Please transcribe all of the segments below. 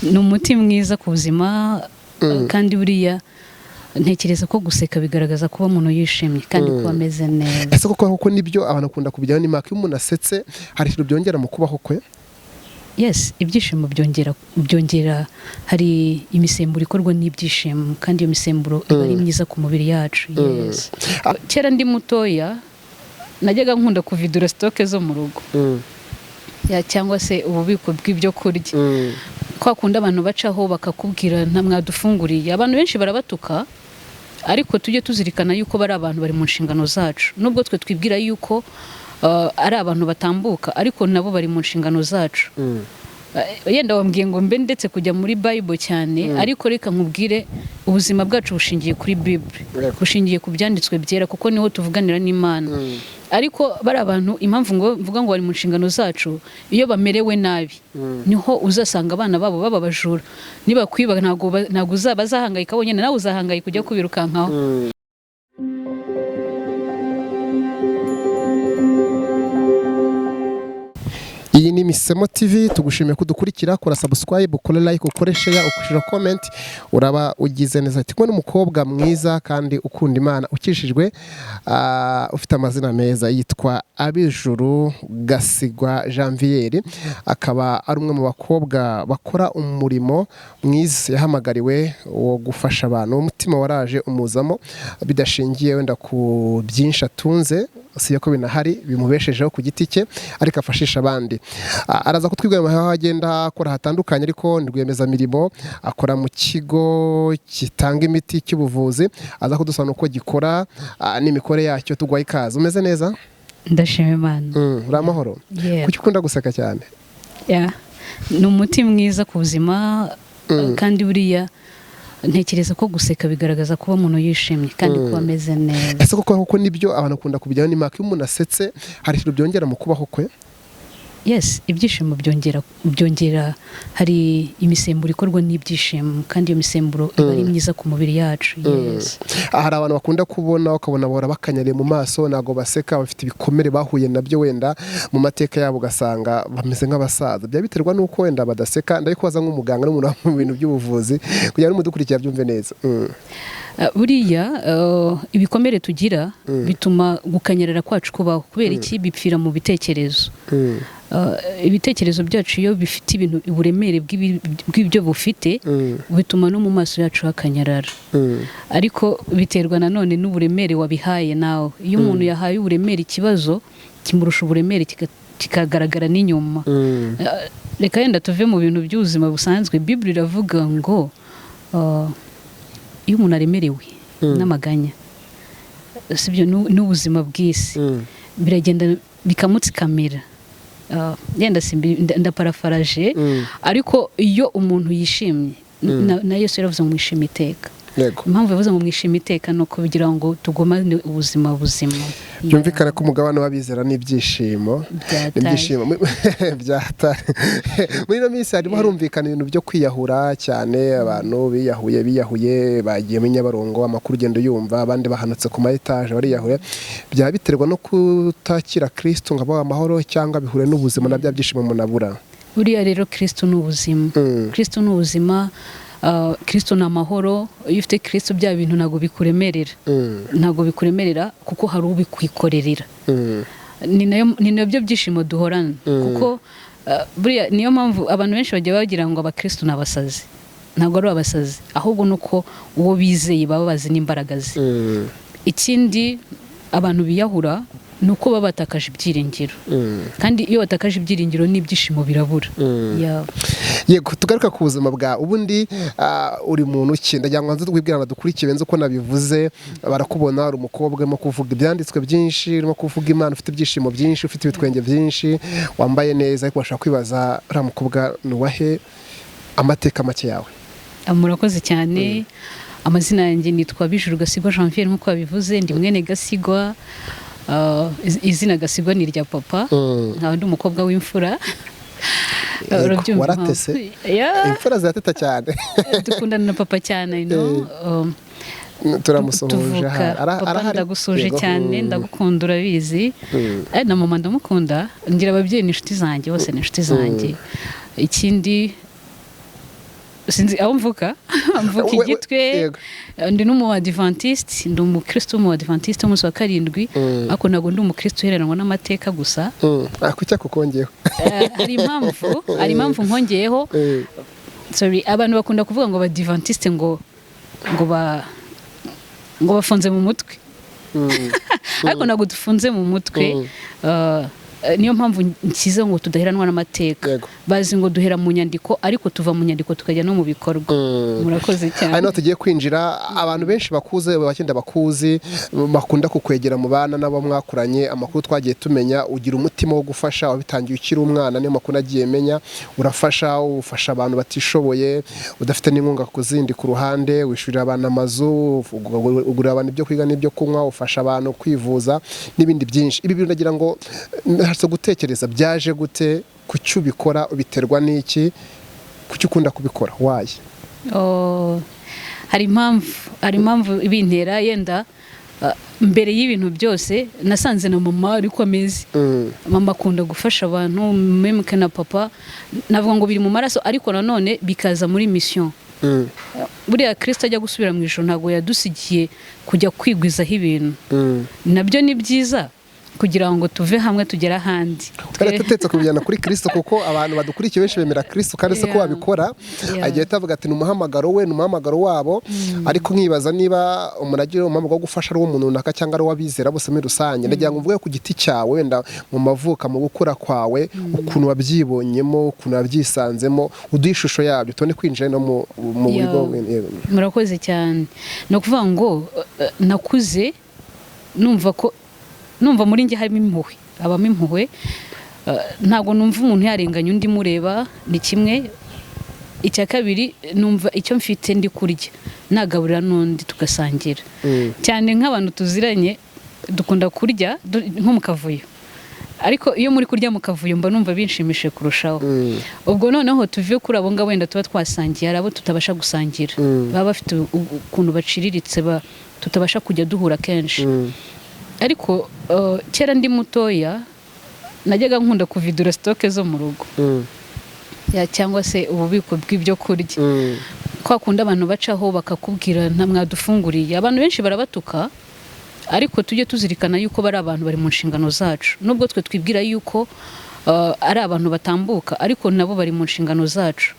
ni umuti mwiza ku buzima kandi buriya ntekereza ko guseka bigaragaza kuba umuntu yishimye kandi kuba ameze neza. Ese koko nibyo abantu akunda kubijyana n'imaka iyo umuntu asetse hari ikintu byongera mu kubaho kwe? Yes, ibyishimo byongera hari imisemburo ikorwa n'ibyishimo kandi iyo misemburo iba ari myiza ku mubiri yacu. Yes. Kera ndi mutoya najyaga nkunda kuvidura stoke zo mu rugo. Cyangwa se ububiko bw'ibyo kurya. Kwa kundi abantu bacaho bakakubwira nta mwadufunguriye. Abantu benshi barabatuka ariko tujye tuzirikana yuko bari abantu bari mu nshingano zacu. Nubwo twe twibwira yuko ari abantu batambuka ariko nabo bari mu nshingano zacu. Yenda wambwiye ngo mbe ndetse kujya muri Bible cyane ariko reka nkubwire ubuzima bwacu bushingiye kuri Bible, bushingiye ku byanditswe byera kuko niho tuvuganira n'Imana. Ariko bari abantu impamvu ngo mvuga ngo bari mu nshingano zacu, iyo bamerewe nabi niho uzasanga abana babo baba bajura. Niba kwiba ntago uzabazahangayika bonyine, nawe uzahangayika kujya kubirukankaho. Iyi ni Misemo TV, tugushimiye kudukurikira, kora subscribe, ukore like, ukore share, ukushyira comment, uraba ugize neza. Tiko n'umukobwa mwiza kandi ukunda Imana, ukishijwe ufite amazina meza, yitwa Abijuru Gasigwa Janvier. Akaba ari umwe mu bakobwa bakora umurimo mwiza yahamagariwe wo gufasha abantu. Umutima waraje umuzamo bidashingiye wenda ku byinshi atunze, siyo ko binahari bimubeshejeho ku giti cye ariko afashisha abandi. Araza kutwibwira aho agenda akora hatandukanye, ariko ni rwiyemezamirimo, akora mu kigo gitanga imiti cy'ubuvuzi. Aza kudusobanura uko gikora n'imikore yacyo. Tugwaye ikaze. Umeze neza? Ndashima Imana. Uri amahoro? Kuki ukunda guseka cyane? Ni umuti mwiza ku buzima kandi buriya ntekereza ko guseka bigaragaza kuba umuntu yishimye kandi kuba ameze neza. Ese koko nibyo abantu akunda kubijyana n'imaka iyo umuntu asetse hari ikintu byongera mu kubaho kwe? Yes, ibyishimo byongera hari imisemburo ikorwa n'ibyishimo kandi iyo misemburo iba ari myiza ku mubiri yacu. Yes. Hari abantu bakunda kubona ukabona bahora bakanyariye mu maso, nago baseka, bafite ibikomere bahuye nabyo wenda mu mateka yabo, ugasanga bameze nk'abasaza. Bya biterwa nuko wenda badaseka. Ndabikubaza nk'umuganga n'umuntu mu bintu by'ubuvuzi kugira ngo mudukurikira byumve neza. Buriya ibikomere tugira bituma gukanyarira kwacu kubaho. Kubera iki? Bipfira mu bitekerezo. Ibitekerezo byacu iyo bifite ibintu uburemere bw'ibyo bufite bituma no mu maso yacu hakanyarara. Ariko biterwa nanone n'uburemere wabihaye nawe. Iyo umuntu yahaye uburemere ikibazo kimurusha uburemere kikagaragara n'inyuma. Reka yenda tuve mu bintu by'ubuzima busanzwe. Bible iravuga ngo iyo umuntu aremerewe n'amaganya, sibyo n'ubuzima bw'isi biragenda bikamutsikamira. Yenda ndaparafaraje ariko iyo umuntu yishimye na Yesu yaravuze ngo mwishime iteka. Impamvu yavuze ngo mwishime iteka no kugira ngo tugumane ubuzima buzima. Byumvikana ko umugabane w'abizera n'ibyishimo byatari. Muri ino minsi harimo harumvikana ibintu byo kwiyahura cyane, abantu biyahuye bagiye mu Nyabarongo, amakuru ugenda yumva, abandi bahanutse ku ma etage bariyahuye. Byaba biterwa no kutakira Kristo ngo abaho amahoro, cyangwa bihure n'ubuzima na bya byishimo munabura? Buriya rero Kristo ni ubuzima. Kristo ni ubuzima. Kristo ni amahoro. Iyo ufite Kristo bya bintu ntago bikuremerera kuko hari ubikwikorerera. Ni nabyo byishimo duhorana kuko buriya niyo mpamvu abantu benshi bagiye bagira ngo abakristo ni abasazi. Ntago ari abasazi, ahubwo nuko uwo bizeye baba bazi n'imbaraga ze. Ikindi abantu biyahura nuko baba batakaje ibyiringiro, kandi iyo batakaje ibyiringiro n'ibyishimo birabura. Yego, tugaruka ku buzima bwa ubundi uri muntu ki? Ndagira ngo twibwira abadukurikiye benze uko nabivuze, barakubona uri umukobwa urimo kuvuga ibyanditswe byinshi, urimo kuvuga Imana, ufite ibyishimo byinshi, ufite ibitwenge byinshi, wambaye neza, ariko bashaka kwibaza uriya mukobwa ni uwahe? Amateka make yawe. Murakoze cyane. Amazina yanjye nitwa Abijuru Gasigwa Janvier nk'uko babivuze. Ndi mwene Gasigwa. Izina Gasigwa ni irya papa. Nkaba ndi umukobwa w'imfura. Waratese? Imfura zirateta cyane. Dukundana na papa cyane, turamusohoje. Papa ndagusuje cyane, ndagukunda urabizi. Na mama ndamukunda. Ngira ababyeyi ni inshuti zanjye, bose ni inshuti zanjye. Ikindi sinzi aho mvuka igitwe ndi n'umuadventiste ndi umukristo w'umuadventiste w'umunsi wa karindwi ariko ntabwo ndi umukristo uhereranwa n'amateka gusa kucya kukongeyeho hari impamvu nkongeyeho sorry abantu bakunda kuvuga ngo abadventiste ngo bafunze mu mutwe ariko ntabwo dufunze mu mutwe niyo mpamvu nkize ngo tudaheranwa n'amateka bazi ngo duhera mu nyandiko ariko tuva mu nyandiko tukajya no mu bikorwa murakoze cyane hano tugiye kwinjira abantu benshi bakuze bakenda bakuzi bakunda kukwegera mu bana nabo mwakuranye amakuru twagiye tumenya ugira umutima wo gufasha wabitangiye ukiri umwana niyo makuru agiye menya ufasha abantu batishoboye udafite n'inkunga kuzindi ku ruhande wishyurira abana amazu ugurira abantu ibyo kwiga n'ibyo kunywa ufasha abantu kwivuza n'ibindi byinshi ibi bintu ndagira ngo hasa gutekereza byaje gute kucyo ubikora ubiterwa n'iki kucyo ukunda kubikora waye hari impamvu ibintera yenda mbere y'ibintu byose nasanze na mama ariko ameze mama akunda gufasha abantu memuke na papa navuga ngo biri mu maraso ariko nanone bikaza muri mission buriya Kristo ajya gusubira mu ijuru ntabwo yadusigiye kujya kwigwizaho ibintu nabyo ni byiza kugira ngo tuve hamwe tugera ahandi twaratetse kubijyana kuri Kristo kuko abantu badukurikiye benshi bemera Kristo kandi se ko babikora agiye tavuga ati n'umuhamagaro we n'umuhamagaro wabo ariko nkibaza niba umuragiro umuhamagaro wo gufasha ari umuntu runaka cyangwa ari wabizera bose muri rusange ndagira ngo mvuge ku giti cyawe wenda mu mavuka mu gukura kwawe ukuntu wabyibonyemo ukuntu wabyisanzemo uduha ishusho yabyo tubone kwinjira no mu buryo murakoze cyane no kuvuga ngo nakuze numva muri njye harimo impuhwe abamo impuhwe ntabwo numva umuntu yarenganya undi mureba ni kimwe icya kabiri numva icyo mfite ndi kurya nagaburira n'undi tugasangira cyane nk'abantu tuziranye dukunda kurya nko mu kavuyo ariko iyo muri kurya mu kavuyo mba numva binshimishije kurushaho ubwo noneho tuvuye kuri abo ngabo wenda tuba twasangiye hari abo tutabasha gusangira baba bafite ukuntu baciriritse tutabasha kujya duhura kenshi ariko kera ndi mutoya najyaga nkunda kuvidura stoke zo mu rugo cyangwa se ububiko bw'ibyo kurya kwa kundi abantu bacaho bakakubwira nta mwadufunguriye abantu benshi barabatuka ariko tujye tuzirikana yuko bari abantu bari mu nshingano zacu nubwo twe twibwira yuko ari abantu batambuka ariko nabo bari mu nshingano zacu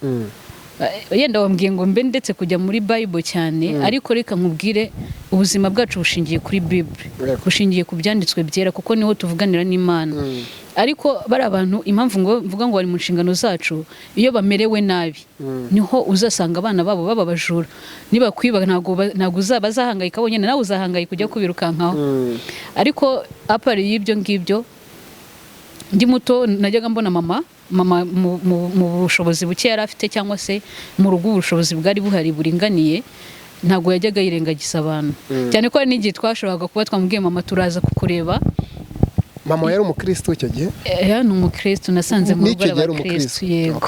yenda wambwiye ngo mbe ndetse kujya muri Bible cyane ariko reka nkubwire ubuzima bwacu bushingiye kuri Bible bushingiye ku byanditswe byera kuko niho tuvuganira n'Imana ariko bari abantu impamvu ngo mvuga ngo bari mu nshingano zacu iyo bamerewe nabi niho uzasanga abana babo baba bajura niba kwiba ntago uzabazahangayika bonyine nawe uzahangayika kujya kubirukankaho ariko apari y'ibyo ngibyo ndi muto najyaga mbona mama mu bushobozi buke yari afite cyangwa se mu rugo ubushobozi bwari buhari buringaniye ntabwo yajyaga yirengagiza abantu cyane ko hari n'igihe twashoboraga kuba twamubwiye mama turaza kukureba mama yari umukristo icyo gihe ni umukristo nasanze mu rugo rw'abakristo yego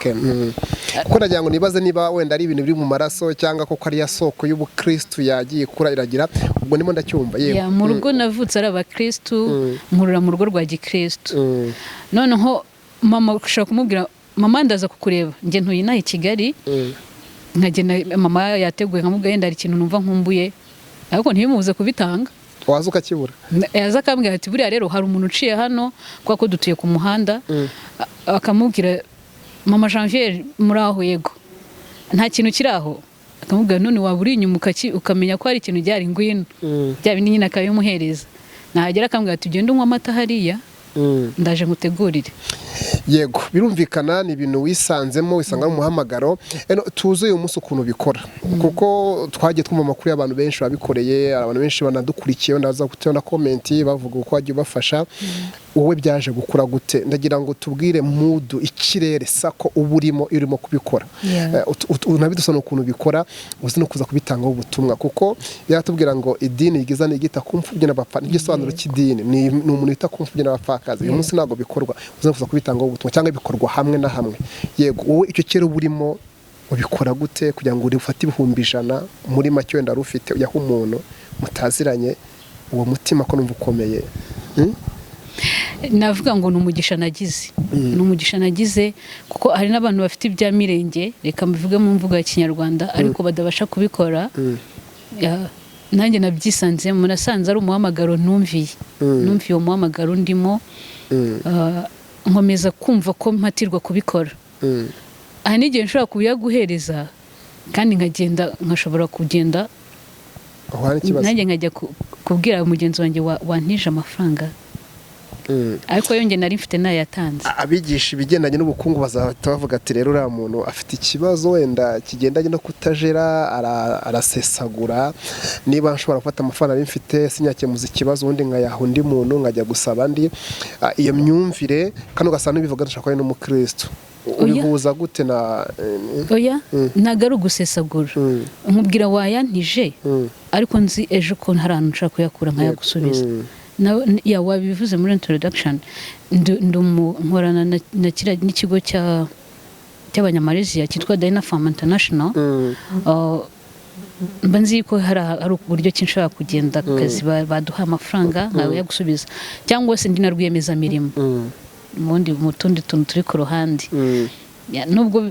kuko nagira ngo nibaze niba wenda ari ibintu biri mu maraso cyangwa koko ari ya soko y'ubukristo yagiye kura iragira ubwo ndimo ndacyumva yego mu rugo navutse ari abakristo nkurura mu rugo rwa gikristo noneho mama ushaka kumubwira mama ndaza kukureba njye ntuye inaha i Kigali nkagenda mama yateguye nkamubwira yenda hari ikintu numva nkumbuye ariko ntibimubuze kubitanga waza ukakibura yaza akambwira ati buriya rero hari umuntu uciye hano kuko ko dutuye ku muhanda akamubwira mama Janvier muri aho yego nta kintu kiri aho akamubwira none waba uri inyuma ukamenya ko hari ikintu ryari ngwino bya bindi nyine akabimuhereza nahagera akambwira ati ugende unywa amata hariya ndaje ngutegurire yego birumvikana ni ibintu wisanzemo wisanga mu muhamagaro tuzi uyu munsi ukuntu bikora kuko twagiye twumva amakuru y'abantu benshi babikoreye abantu benshi banadukurikiye ndaza gutera na comment bavuga uko wagiye ubafasha wowe byaje gukura gute ndagira ngo tubwire mudu ikirere sako uburimo irimo kubikora unabidusana ukuntu bikora uzi no kuza kubitangaho ubutumwa kuko yaratubwira ngo idini yigiza n'igita kumfubye n'abapfa n'igisobanuro cy'idini ni umuntu wita kumfubye n'abapfakazi uyu munsi ntabwo bikorwa uzi no kuza kubitangaho ubutumwa cyangwa bikorwa hamwe na hamwe yego wowe icyo kera uburimo ubikora gute kugira ngo ufate 100,000 muri make wenda rufite yaho umuntu mutaziranye uwo mutima ko numva ukomeye navuga ngo ni umugisha nagize kuko hari n'abantu bafite ibya mirenge reka mbivuge mu mvugo ya kinyarwanda ariko badabasha kubikora. Nanjye nabyisanze nasanze ari umuhamagaro numviye uwo muhamagaro ndimo, nkomeza kumva ko mpatirwa kubikora. Aha n'igihe nshobora kubiyaguhereza kandi nkashobora kugenda nanjye nkajya kubwira mugenzi wanjye wantije amafaranga, ariko yongeye nari mfite nayatanze. Abigisha ibigendanye n'ubukungu bazahita bavuga ati rero uriya muntu afite ikibazo wenda kigendanye no kutajera, arasesagura. Niba nshobora gufata amafaranga nari mfite sinyakemuza ikibazo ubundi nkayaha undi muntu nkajya gusaba andi. Iyo myumvire kandi ugasanga n'ibivuga ndashaka ko ari n'umukristo. Ubihuza gute na oya ntago ari ugusesagura. Nkubwira wayantije ariko nzi ejo ko hari ahantu nshaka kuyakura nkayagusubiza. Wabivuze muri introduction, nkorana n'ikigo cy'abanyamalaysia cyitwa Dina Farm International. Mba nzi ko hari uburyo ki nshobora kugenda ku kazi baduha amafaranga nkawe yagusubiza, cyangwa se ndi na rwiyemezamirimo mu tundi tuntu turi ku ruhande. Nubwo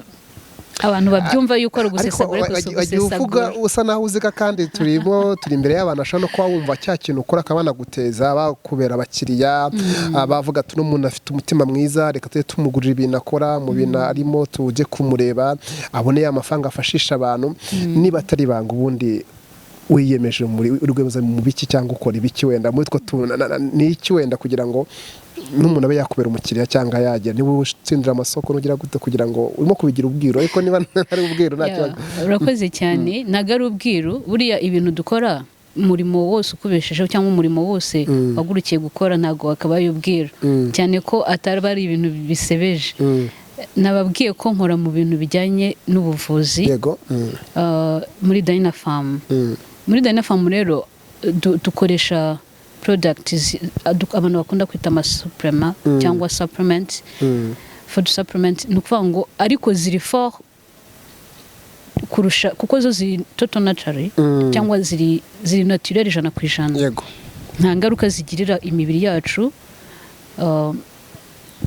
abantu babyumva yuko ari ugusesagura uvuga usa naho uzika kandi turi imbere y'abantu ashobora no kuba wumva cya kintu ukora akabana guteza bakubera abakiriya, bavuga ati n'umuntu afite umutima mwiza reka tujye tumugurira ibintu akora mu bintu arimo tujye kumureba abone amafaranga afashisha abantu. Niba atari ibanga ubundi wiyemeje muri urwego mu biki cyangwa ukora ibiki wenda muri two ni iki wenda kugira ngo n'umuntu abe yakubera umukiriya cyangwa yagera niba utsindira amasoko nugira gute kugira ngo urimo kubigira ubwiro, ariko niba ari ubwiro nta kibazo. Urakoze cyane. Ntago ari ubwiro, buriya ibintu dukora umurimo wose ukubeshejeho cyangwa umurimo wose wagurukiye gukora ntago wakabaye ubwiro, cyane ko atari ari ibintu bisebeje. Nababwiye ko nkora mu bintu bijyanye n'ubuvuzi muri Dina Farm. Muri Dina Farm rero dukoresha products abantu bakunda kwita amasuprema cyangwa supplement, food supplement. Ni ukuvuga ngo ariko ziri fort kurusha kuko zo ziri total natural cyangwa ziri naturel 100%. Nta ngaruka zigirira imibiri yacu,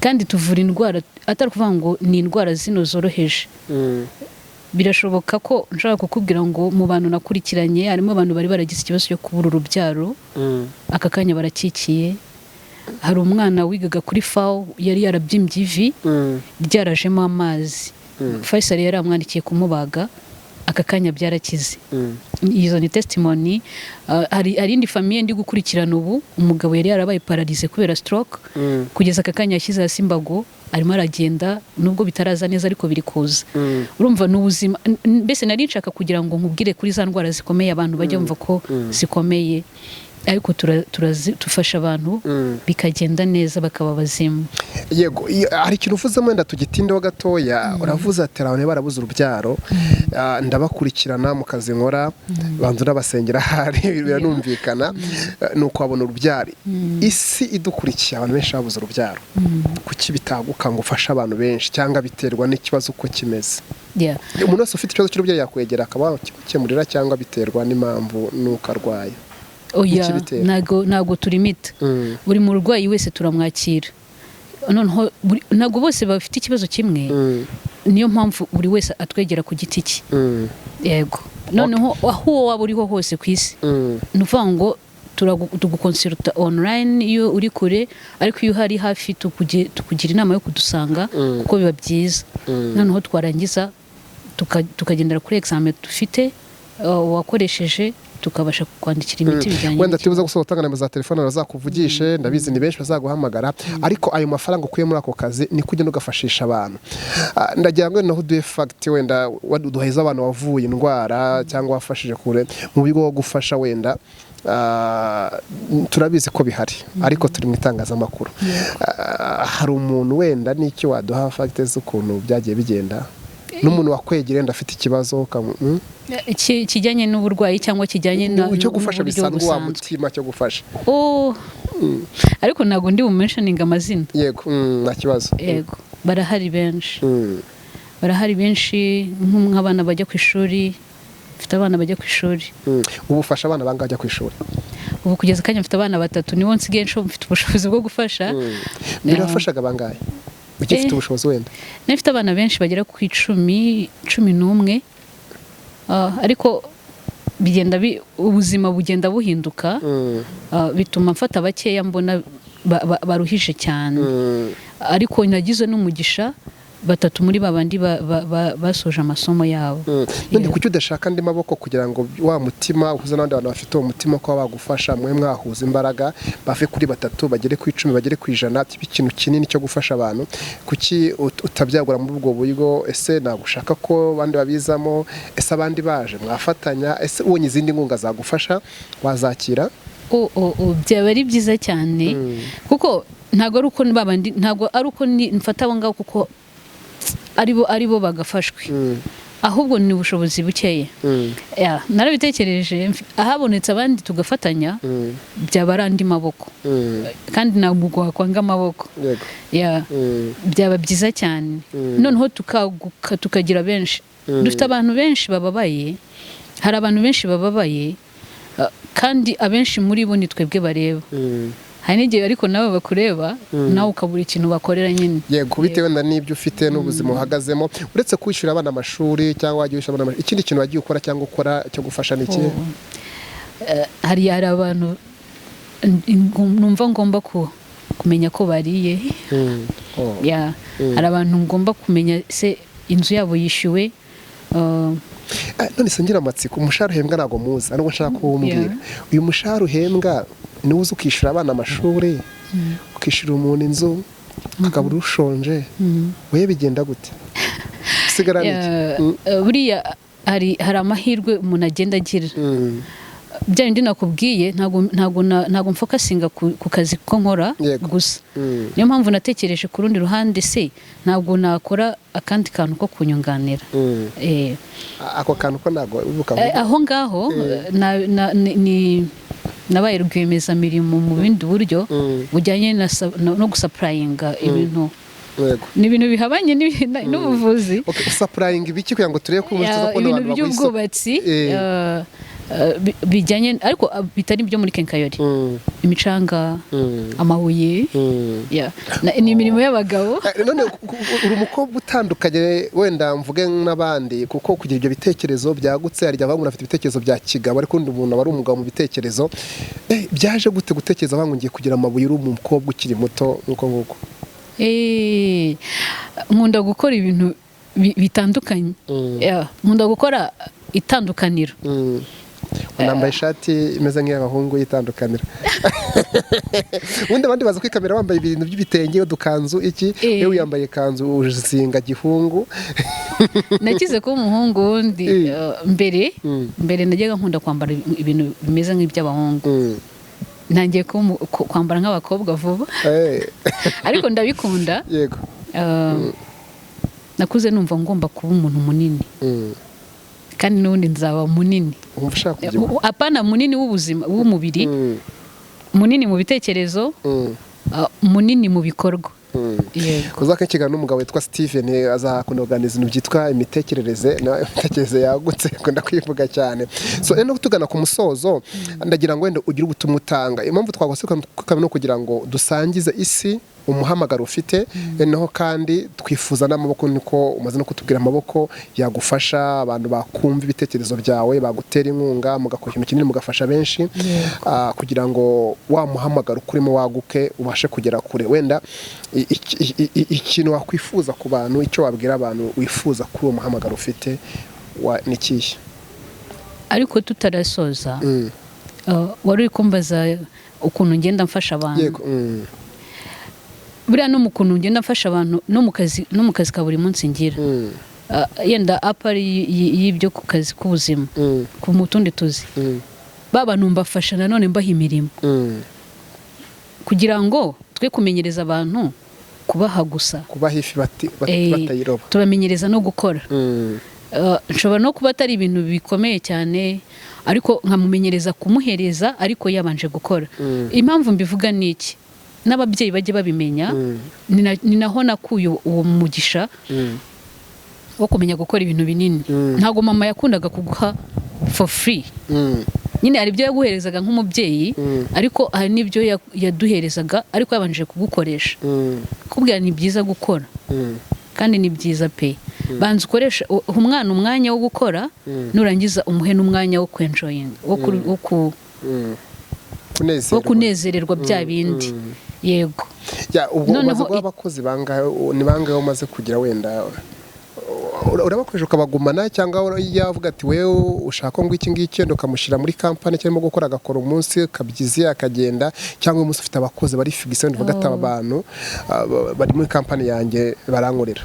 kandi tuvura indwara atari kuvuga ngo ni indwara zino zoroheje. Birashoboka ko nshaka kukubwira ngo mu bantu nakurikiranye harimo abantu bari baragize ikibazo cyo kubura urubyaro, aka kanya barakikiye. Hari umwana wigaga kuri FAO yari yarabyimbye ivi ryarajemo amazi, Faisal yari amwandikiye kumubaga, aka kanya byarakize. Izo ni testimony. Hari indi famille ndi gukurikirana ubu, umugabo yari yarabaye paralyze kubera stroke, kugeza aka kanya yashyize hasi imbago arimo aragenda nubwo bitaraza neza ariko biri kuza. Urumva n'ubuzima mbese nari nshaka kugira ngo nkubwire kuri za ndwara zikomeye abantu bajya bumva ko zikomeye, ariko tufasha abantu bikagenda neza bakaba bazima. Yego, hari ikintu uvuzemo wenda tugitindeho gatoya. Uravuze ati abantu barabuze urubyaro, ndabakurikirana mu kazi nkora, banza urabasengera hari biranumvikana nuko wabona urubyaro. Isi idukurikiye abantu benshi babuze urubyaro, kuki bitaguka ngo ufashe abantu benshi cyangwa biterwa n'ikibazo uko kimeze? Umuntu wese ufite ikibazo cy'urubyaro yakwegera akaba yakemurira cyangwa biterwa n'impamvu nuko arwaye? Oya, ntago turimita. Buri murwayi wese turamwakira. Noneho ntago bose bafite ikibazo kimwe, niyo mpamvu buri wese atwegera ku giti cye. Yego, noneho aho waba uriho hose ku isi ni ukuvuga ngo tugukonsulta online iyo uri kure, ariko iyo hari hafi tukugira inama yo kudusanga kuko biba byiza. Noneho twarangiza tukagendera kuri examen dufite wakoresheje, tukabasha kwandikira imiti bijyanye. Wenda tubuza gusaba utanga nimero za telefone bazakuvugishe, ndabizi ni benshi bazaguhamagara, ariko ayo mafaranga ukuye muri ako kazi ni kujya ugafashisha abantu. Ndagira ngo naho duhe fact wenda waduheza abantu wavuye indwara cyangwa wafashije kure mu bigo bwo gufasha wenda turabizi ko bihari, ariko turi mu itangazamakuru. Hari umuntu wenda n'icyo waduha fact z'ukuntu byagiye bigenda, n'umuntu wakwegera ndafite ikibazo kijyanye n'uburwayi cyangwa kijyanye cyo gufasha bisanzwe wa mutima cyo gufasha? Ariko ntago ndi bumentioning amazina. Yego, nta kibazo. Yego, barahari benshi. Barahari benshi nk'abana bajya ku ishuri, mfite abana bajya ku ishuri. Ubufasha abana banga bajya ku ishuri? ubu kugeza kanya mfite abana 3 nibo nsigaye mfite ubushobozi bwo gufasha. Birafashaga bangahe ufite ubushobozi wenda? Nafite abana benshi bagera ku 11 ariko bigenda ubuzima bugenda buhinduka, bituma mfata bakeya mbona baruhije cyane, ariko nagize n'umugisha 3 muri babandi basoje amasomo yabo. None kuki udashaka andi maboko kugira ngo wa mutima uhuze n'abandi bantu bafite uwo mutima ko bagufasha, mwe mwahuza imbaraga bave kuri 3 bagere ku 10 bagere ku 100 ikintu kinini cyo gufasha abantu? Kuki utabyagura muri ubwo buryo? Ese nagushaka ko abandi babizamo? Ese abandi baje mwafatanya? Ese ubonye izindi nkunga zagufasha wazakira? Byaba ari byiza cyane, kuko ntago ari uko babandi, ntago ari uko mfata abo ngabo kuko aribo bagafashwe, ahubwo ni ubushobozi bukeye. Narabitekereje, ahabonetse abandi tugafatanya byaba ari andi maboko, kandi ntabwo wakwanga amaboko. Byaba byiza cyane, noneho tukagira benshi. Dufite abantu benshi bababaye, hari abantu benshi bababaye, kandi abenshi muri bo ni twebwe bareba. Hari n'igihe ariko nawe bakureba, nawe ukabura ikintu bakorera nyine. Yego, bitewe n'ibyo ufite n'ubuzima uhagazemo. Uretse kwishyura abana amashuri cyangwa wagiye wishyura abana, ikindi kintu wagiye ukora cyangwa ukora cyo gufasha ni iki? Hari abantu numva ngomba kumenya ko bariye. Hari abantu ngomba kumenya se inzu yabo yishyuwe. None se ngira amatsiko, umushahara uhembwa ntabwo muzi, ariko nshaka kuwumbwira. Uyu mushahara uhembwa niwe uzi ukishyura abana amashuri, ukishyura umuntu inzu, akabura ushonje, wowe bigenda gute? Buriya hari amahirwe umuntu agenda agira. Bya bindi nakubwiye, ntabwo mfokasinga ku kazi ko nkora gusa. Niyo mpamvu natekereje ku rundi ruhande, se ntabwo nakora akandi kantu ko kunyunganira. Ako kantu ko ntabwo wibuka? Aho ngaho nabaye rwiyemezamirimo mu bindi buryo bujyanye no gusapurayinga ibintu. Ni ibintu bihabanye n'ubuvuzi. Usapurayinga ibiki kugira ngo turebe ko ibintu by'ubwubatsi bijyanye, ariko bitari byo muri kenkayori. Imicanga, amabuye, ni imirimo y'abagabo. None uri umukobwa utandukanye, wenda mvuge n'abandi, kuko kugira ibyo bitekerezo byagutse, hari abantu bafite ibitekerezo bya kigabo, ariko undi muntu aba ari umugabo mu bitekerezo. Byaje gute gutekereza ngiye kugira amabuye uri umukobwa ukiri muto nuko nguko? Nkunda gukora ibintu bitandukanye. Nkunda gukora itandukaniro. Unambaye ishati imeze nk'iy'abahungu yitandukanira. Ubundi abandi baza kwikamera wambaye ibintu by'ibitenge, udukanzu iki, yewe yambaye kanzu uzinga gihungu. Nakize ko umuhungu wundi mbere najyaga nkunda kwambara ibintu bimeze nk'iby'abahungu. Ntangiye kwambara nk'abakobwa vuba, ariko ndabikunda. Yego. Nakuze numva ngomba kuba umuntu munini, kandi n'ubundi nzaba munini. Apana munini w'ubuzima w'umubiri, munini mu bitekerezo, munini mu bikorwa. Uzaka ikiganiro n'umugabo witwa Steven azakunda organize ibintu byitwa imitekerereze, imitekerereze yagutse, akunda kwivuga cyane. So no tugana ku musozo, ndagira ngo wenda ugire ubutumwa utanga. Impamvu twagose no kugira ngo dusangize isi umuhamagaro ufite, naho kandi twifuza n'amaboko, niko umaze no kutubwira amaboko yagufasha, abantu bakumva ibitekerezo byawe, bagutera inkunga, mugakora ikintu kinini, mugafasha benshi, kugira ngo wa muhamagaro kurimo waguke, ubashe kugera kure. Wenda ikintu wakwifuza ku bantu, icyo wabwira abantu wifuza kuri uwo muhamagaro ufite ni ikihe? Ariko tutarasoza, wari uri kumbaza ukuntu ngenda mfasha abantu. Buriya no mu kuntu ngenda mfasha abantu, no mu kazi ka buri munsi ngira, yenda apari y'ibyo ku kazi k'ubuzima, ku mutundi tuzi, bantu mbafasha nanone mbaha imirimo, kugira ngo twe kumenyereza abantu kubaha gusa, kubaha ifi batayiroba, tubamenyereza no gukora. Nshobora no kuba atari ibintu bikomeye cyane, ariko nkamumenyereza kumuhereza, ariko yabanje gukora. Impamvu mbivuga ni iki? N'ababyeyi bajye babimenya, ni naho nakuye uwo mugisha wo kumenya gukora ibintu binini. Ntago mama yakundaga kuguha for free. nyine hari ibyo yaguherezaga nk'umubyeyi ariko hari n'ibyo yaduherezaga ariko yabanje kugukoresha kubwira ni byiza gukora kandi ni byiza pe banza ukoresha umwana umwanya wo gukora nurangiza umuhe n'umwanya wo kwenjoyinga wo kunezererwa bya bindi yego ubwo umaze kuba abakozi ni bangahe umaze kugira wenda urabakoresha ukabagumana cyangwa yavuga ati wewe ushaka ngo iki ngiki ukamushyira muri kampani cyangwa gukora agakora umunsi kabyizi akagenda cyangwa umunsi ufite abakozi bari figise ndivuga ati abantu bari muri kampani yanjye barankorera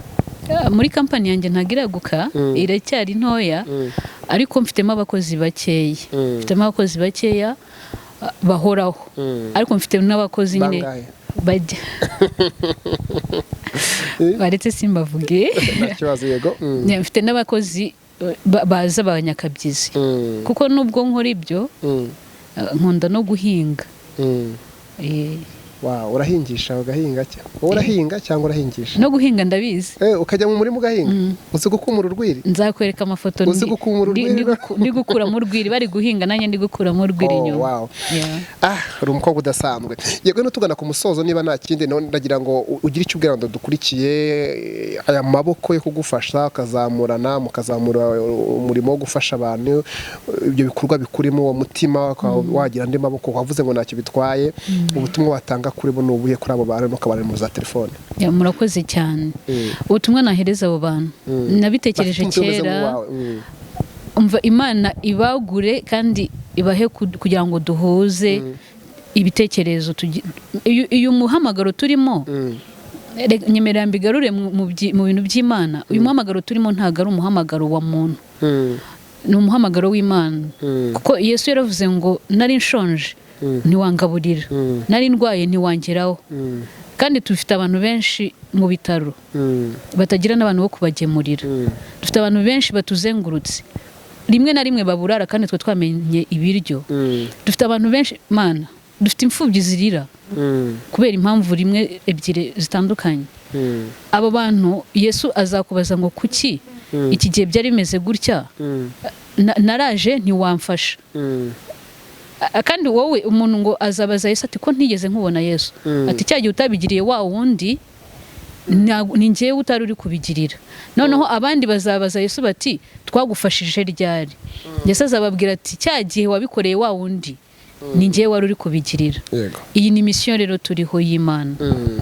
muri kampani yanjye ntagiraguka iracyari ntoya ariko mfitemo abakozi bakeya bahoraho ariko mfite n'abakozi nyine bajya baretse simbavuge nta kibazo yego mfite n'abakozi baza abanyakabyizi kuko nubwo nkora ibyo nkunda no guhinga urahingisha ugahinga wowe urahinga cyangwa urahingisha no guhinga ndabizi ukajya mu murima ugahinga uzi gukumura urwiri nzakwereka amafoto ndi gukuramo urwiri bari guhinga nanjye ndi gukuramo urwiri inyuma uri umukobwa udasanzwe yego no tugana ku musozo niba nta kindi ndagira ngo ugire icyo ubwira ngo dukurikiye aya maboko yo kugufasha ukazamurana mukazamura umurimo wo gufasha abantu ibyo bikorwa bikurimo uwo mutima wagira andi maboko wavuze ngo ntacyo bitwaye ubutumwa watanga kuri bo nubuye kuri abo bantu n'ukabana mu za telefone murakoze cyane ubutumwa nahereza abo bantu nabitekereje kera umva Imana ibagure kandi ibahe kugira ngo duhuze ibitekerezo uyu muhamagaro turimo nyemerera mbigarure mu bintu by'Imana uyu muhamagaro turimo ntago ari umuhamagaro wa muntu ni umuhamagaro w'Imana kuko Yesu yaravuze ngo nari nshonje ntiwangaburira nari ndwaye ntiwangeraho kandi dufite abantu benshi mu bitaro batagira n'abantu bo kubagemurira dufite abantu benshi batuzengurutse rimwe na rimwe baburara kandi twe twamenye ibiryo dufite abantu benshi Mana dufite imfubyi zirira kubera impamvu rimwe ebyiri zitandukanye abo bantu Yesu azakubaza ngo kuki iki gihe byari bimeze gutya naraje ntiwamfasha kandi wowe umuntu ngo azabaza Yesu ati ko ntigeze nkubona Yesu ati cyagiye utabigiriye wa wundi ni njyewe utari uri kubigirira noneho abandi bazabaza Yesu bati twagufashije ryari Yesu azababwira ati cyagihe wabikoreye wa wundi ni njyewe wari uri kubigirira iyi ni misiyo rero turiho y'Imana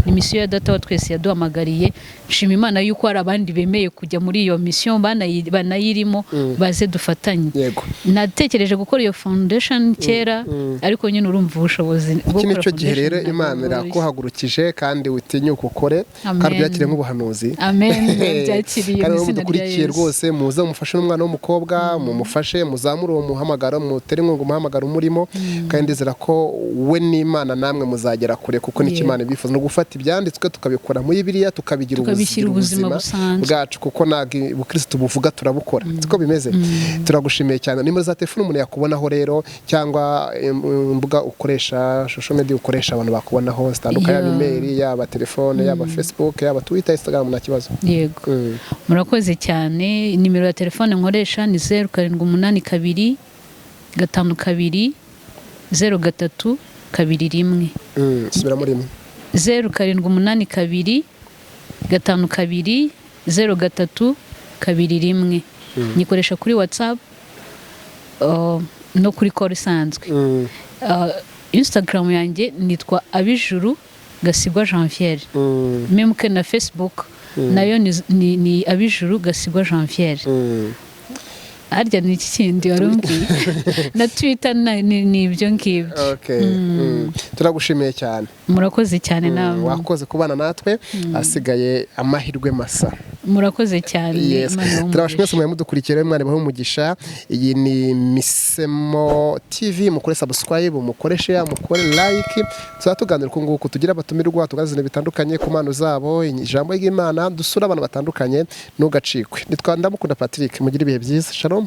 ni misiyo ya data wa twese yaduhamagariye nshima Imana yuko hari abandi bemeye kujya muri iyo misiyo banayirimo baze dufatanye natekereje gukora iyo foundation kera ariko nyine urumva ubushobozi bwo gukora icyo gihe rero Imana irakuhagurukije kandi utinyuka ukore kandi byakire nk'ubuhanuzi amen byakiriye kandi mudukurikiye rwose muze mufashe n'umwana w'umukobwa mumufashe muzamure uwo muhamagaro mutere inkunga umuhamagaro umurimo kandi ndizera ko we n'Imana namwe muzagera kure kuko n'icyo Imana ibifuza no gufata ibyanditswe tukabikora muri Bibiliya tukabigira ubuzima bwacu kuko ntabwo ubukristo buvuga turabukora siko bimeze turagushimiye cyane nimero za telefone umuntu yakubonaho rero cyangwa imbuga ukoresha social media ukoresha abantu bakubonaho zitandukanye yaba email yaba telefone yaba Facebook yaba Twitter Instagram nta kibazo yego murakoze cyane nimero ya telefone nkoresha ni 0782 52 0321 subira muri 0782 52 0321 nyikoresha kuri WhatsApp no kuri call isanzwe Instagram yanjye nitwa abijuru gasigwa Janvier memke na Facebook nayo ni abijuru gasigwa Janvier harya ni iki kindi warumbwiye na Twitter ni ibyo ngibyo turagushimiye cyane murakoze cyane nawe wakoze kubana natwe asigaye amahirwe masa murakoze cyane turabashimye mwese mudukurikira mwana baho umugisha iyi ni Misemo TV mukore subscribe mukoreshe mukore like tuzatuganira ku nguko tugira abatumirwa tugazine bitandukanye ku mano zabo ijambo y'Imana dusura abantu batandukanye ntugacikwe ndamukunda Patrick mugira ibihe byiza shalom